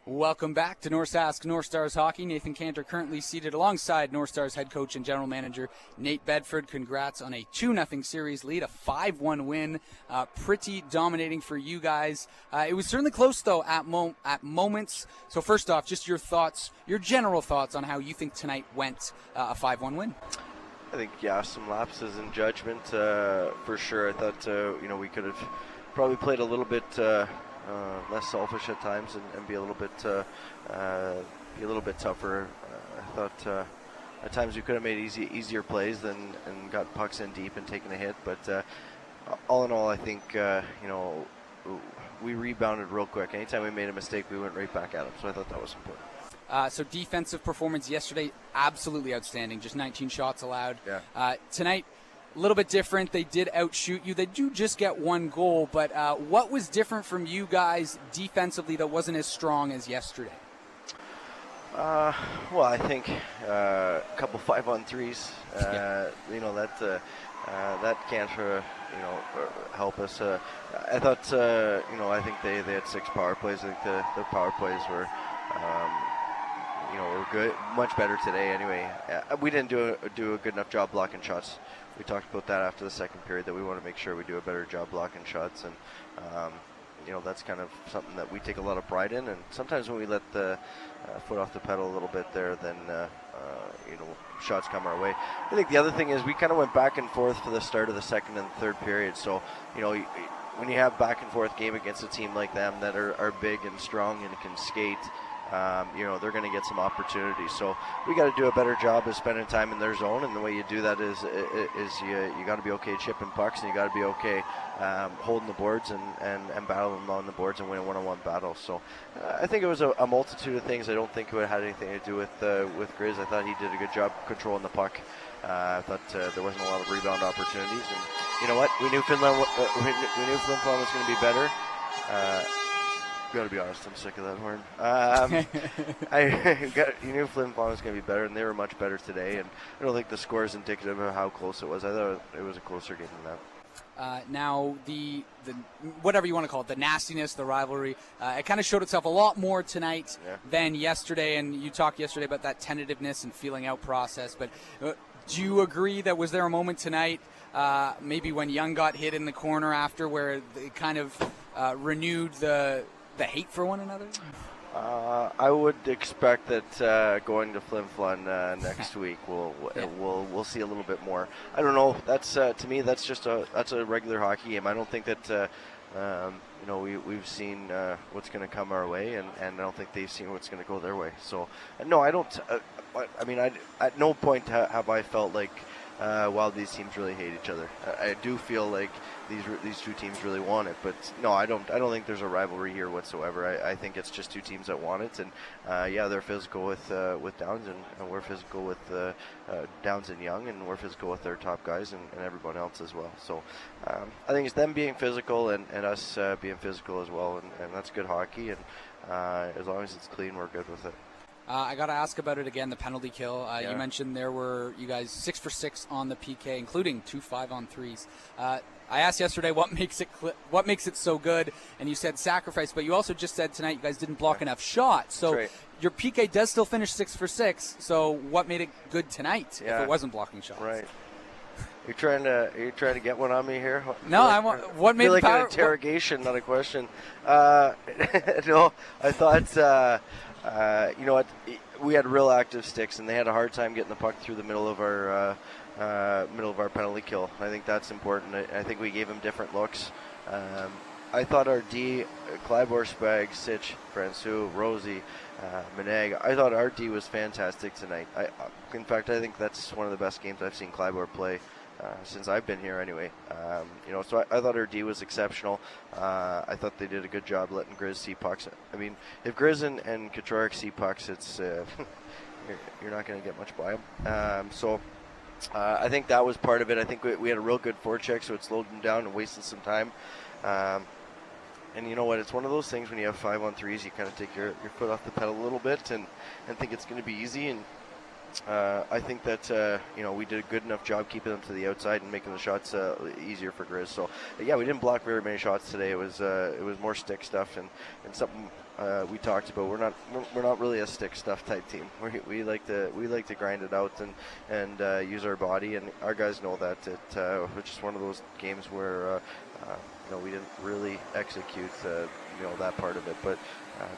Welcome back to North Sask North Stars Hockey. Nathan Cantor currently seated alongside North Stars head coach and general manager Nate Bedford. Congrats on a 2-0 series lead, a 5-1 win. Pretty dominating for you guys. It was certainly close, though, at moments. So first off, just your thoughts, your general thoughts on how you think tonight went, a 5-1 win. I think, some lapses in judgment for sure. I thought, we could have probably played a little bit less selfish at times and be a little bit tougher. I thought at times we could have made easier plays and got pucks in deep and taken a hit. But all in all, I think we rebounded real quick. Anytime we made a mistake, we went right back at them. So I thought that was important. So defensive performance yesterday, absolutely outstanding. Just 19 shots allowed. Yeah. Tonight, a little bit different. They did outshoot you. They do just get one goal, but what was different from you guys defensively that wasn't as strong as yesterday? Well, I think a couple 5-on-3s. That can't help us. I thought I think they had 6 power plays. I think the power plays were were good, much better today. Anyway, we didn't do a good enough job blocking shots. We talked about that after the second period, that we want to make sure we do a better job blocking shots, and that's kind of something that we take a lot of pride in. And sometimes when we let the foot off the pedal a little bit there, then shots come our way. I think the other thing is we kind of went back and forth for the start of the second and third period. So when you have back and forth game against a team like them that are big and strong and can skate, they're going to get some opportunities. So we got to do a better job of spending time in their zone, and the way you do that is you got to be okay chipping pucks, and you got to be okay holding the boards and battling on the boards and winning one-on-one battles. So I think it was a multitude of things. I don't think it had anything to do with Grizz. I thought he did a good job controlling the puck. I thought there wasn't a lot of rebound opportunities, and you know what? We knew Flin Flon was going to be better. Gotta be honest, I'm sick of that horn. You knew Flin Flon was going to be better, and they were much better today. And I don't think the score is indicative of how close it was. I thought it was a closer game than that. Now, the whatever you want to call it, the nastiness, the rivalry, it kind of showed itself a lot more tonight than yesterday. And you talked yesterday about that tentativeness and feeling out process. But do you agree that was there a moment tonight, maybe when Young got hit in the corner after, where it kind of renewed the hate for one another? I would expect that going to Flin Flon next week, we'll see a little bit more. I don't know. That's to me, that's a regular hockey game. I don't think that we've seen what's going to come our way, and I don't think they've seen what's going to go their way. So no, I don't. At no point have I felt like these teams really hate each other. I do feel like these two teams really want it, but no, I don't think there's a rivalry here whatsoever. I think it's just two teams that want it, and they're physical with Downs, and we're physical with Downs and Young, and we're physical with their top guys and everyone else as well. So I think it's them being physical and us being physical as well, and that's good hockey, and as long as it's clean, we're good with it. I got to ask about it again, the penalty kill. You mentioned there were you guys 6 for 6 on the PK, including 2 5-on-3s. I asked yesterday what makes it so good, and you said sacrifice, but you also just said tonight you guys didn't block enough shots. So your PK does still finish 6 for 6. So what made it good tonight if it wasn't blocking shots? Right. You're trying to get one on me here? No, I want. What made like an interrogation, not a question. No, I thought. You know what? We had real active sticks, and they had a hard time getting the puck through the middle of our penalty kill. I think that's important. I think we gave them different looks. I thought our D, Clybour, Spag, Sitch, Francouz, Rosie, Meneg, I thought our D was fantastic tonight. In fact, I think that's one of the best games I've seen Clybour play since I've been here anyway. So I thought our D was exceptional. I thought they did a good job letting Grizz see pucks. I mean, if Grizz and Kaczorek see pucks, it's you're not going to get much by them. I think that was part of it. I think we had a real good forecheck, so it slowed them down and wasted some time. And you know what? It's one of those things when you have 5-on-3s, you kind of take your foot off the pedal a little bit and think it's going to be easy. And I think that we did a good enough job keeping them to the outside and making the shots easier for Grizz. So we didn't block very many shots today. It was more stick stuff and something we talked about, we're not really a stick stuff type team. We like to grind it out and use our body, and our guys know that. It's just one of those games where we didn't really execute that part of it, but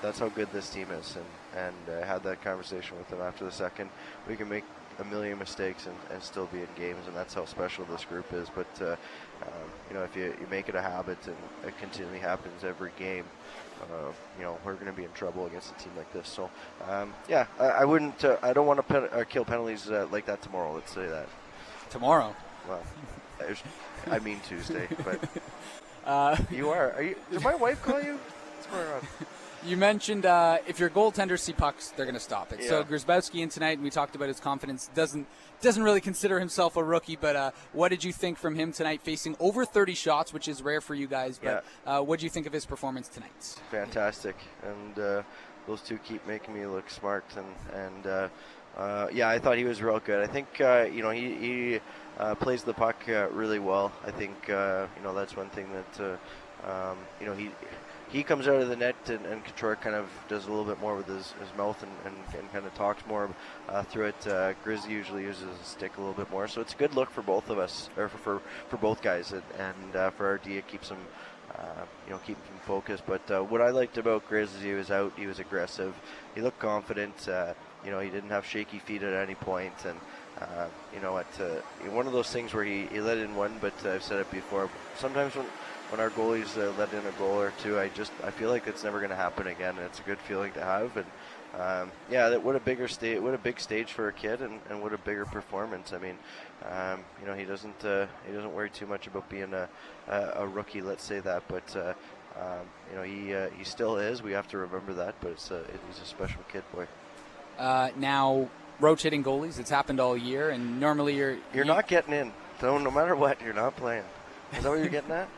that's how good this team is, and had that conversation with them after the second. We can make a million mistakes and still be in games, and that's how special this group is. But if you make it a habit and it continually happens every game, we're going to be in trouble against a team like this. So I wouldn't I don't want to kill penalties like that tomorrow. Let's say that tomorrow. Well, I mean Tuesday, but you are you? Did my wife call you? What's going on? You mentioned if your goaltenders see pucks, they're going to stop it. Yeah. So Grzyzbowski in tonight, and we talked about his confidence, doesn't really consider himself a rookie, but what did you think from him tonight, facing over 30 shots, which is rare for you guys, but what did you think of his performance tonight? Fantastic, and those two keep making me look smart, and I thought he was real good. I think he plays the puck really well. I think that's one thing that he comes out of the net, and Couture kind of does a little bit more with his mouth and kind of talks more through it. Grizz usually uses his stick a little bit more, so it's a good look for both of us, or for both guys, and for our D, it keeps him keep him focused. But what I liked about Grizz is he was out, he was aggressive, he looked confident. He didn't have shaky feet at any point, and one of those things where he let in one, but I've said it before, sometimes when our goalies let in a goal or two, I feel like it's never going to happen again, and it's a good feeling to have. And what a big stage for a kid, and what a bigger performance. I mean, he doesn't worry too much about being a rookie, let's say that, but he still is. We have to remember that, but he's a special kid, boy. Now, rotating goalies, it's happened all year, and normally you're not getting in. So no matter what, you're not playing. Is that what you're getting at?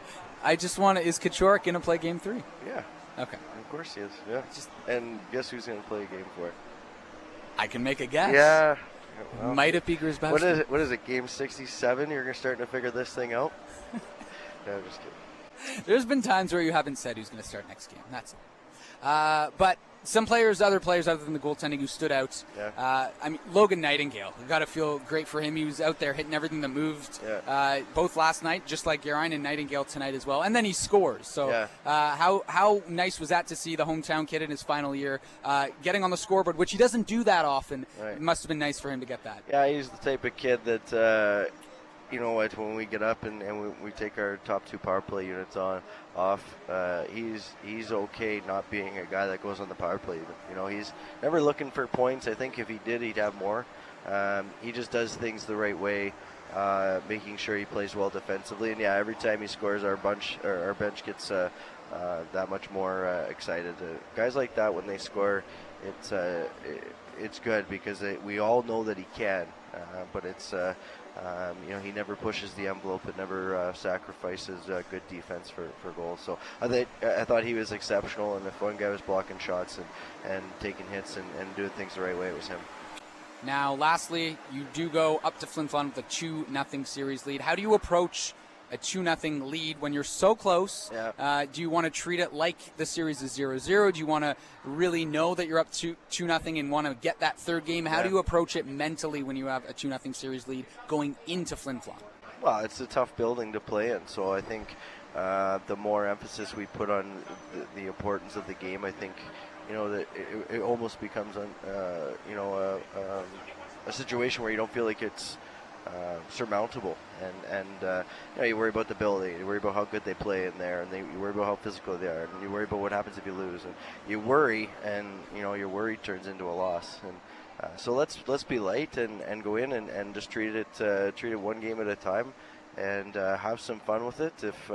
I just want to. Is Couture going to play Game 3? Yeah. Okay. Of course he is. Yeah. And guess who's going to play Game 4? I can make a guess. Yeah. Well, might it be Grzyzbowski? What is it? Game 67? You're starting to figure this thing out? No, I'm just kidding. There's been times where you haven't said who's going to start next game. That's all. But some other players other than the goaltending who stood out. Yeah. Logan Nightingale. You got to feel great for him. He was out there hitting everything that moved. Yeah. Both last night, just like Geraint, and Nightingale tonight as well. And then he scores. So yeah. How nice was that to see the hometown kid in his final year getting on the scoreboard, which he doesn't do that often. Right. It must have been nice for him to get that. Yeah, he's the type of kid that when we get up and we take our top 2 power play units off, he's okay not being a guy that goes on the power play. He's never looking for points. I think if he did, he'd have more. He just does things the right way, making sure he plays well defensively. And every time he scores, our bench gets that much more excited. Guys like that, when they score, it's good because we all know that he can, but it's. He never pushes the envelope. It never sacrifices good defense for goals. So I thought he was exceptional. And if one guy was blocking shots and taking hits and doing things the right way, it was him. Now, lastly, you do go up to Flin Flon with a 2-0 series lead. How do you approach a 2-0 lead when you're so close? Yeah. Do you want to treat it like the series is 0-0? Do you want to really know that you're up 2-0 and want to get that third game? How do you approach it mentally when you have a 2-0 series lead going into Flin Flon? Well, it's a tough building to play in, so I think the more emphasis we put on the importance of the game, I think that it almost becomes a situation where you don't feel like it's surmountable, and you worry about the building, you worry about how good they play in there, and you worry about how physical they are, and you worry about what happens if you lose, and you worry, and your worry turns into a loss, and so let's be light and go in and just treat it one game at a time, and have some fun with it. If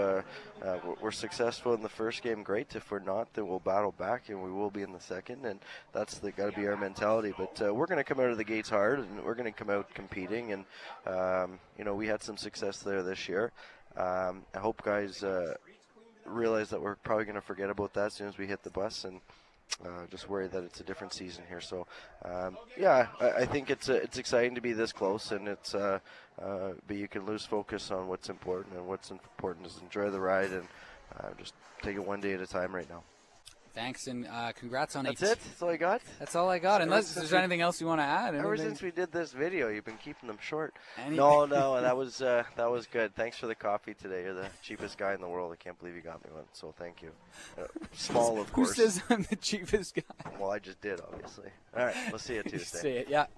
we're successful in the first game, great. If we're not, then we'll battle back, and we will be in the second, and that's got to be our mentality. But we're going to come out of the gates hard, and we're going to come out competing, and we had some success there this year. I hope guys realize that we're probably going to forget about that as soon as we hit the bus, and just worry that it's a different season here. So I think it's exciting to be this close, and it's but you can lose focus on what's important, and what's important is enjoy the ride and just take it one day at a time right now. Thanks, and congrats on That's it? That's all I got? That's all I got. Unless there's anything else you want to add. Ever since we did this video, you've been keeping them short. Anything? No, that was good. Thanks for the coffee today. You're the cheapest guy in the world. I can't believe you got me one, so thank you. Small, of course. Who says I'm the cheapest guy? Well, I just did, obviously. All right, we'll see you Tuesday. See it, yeah.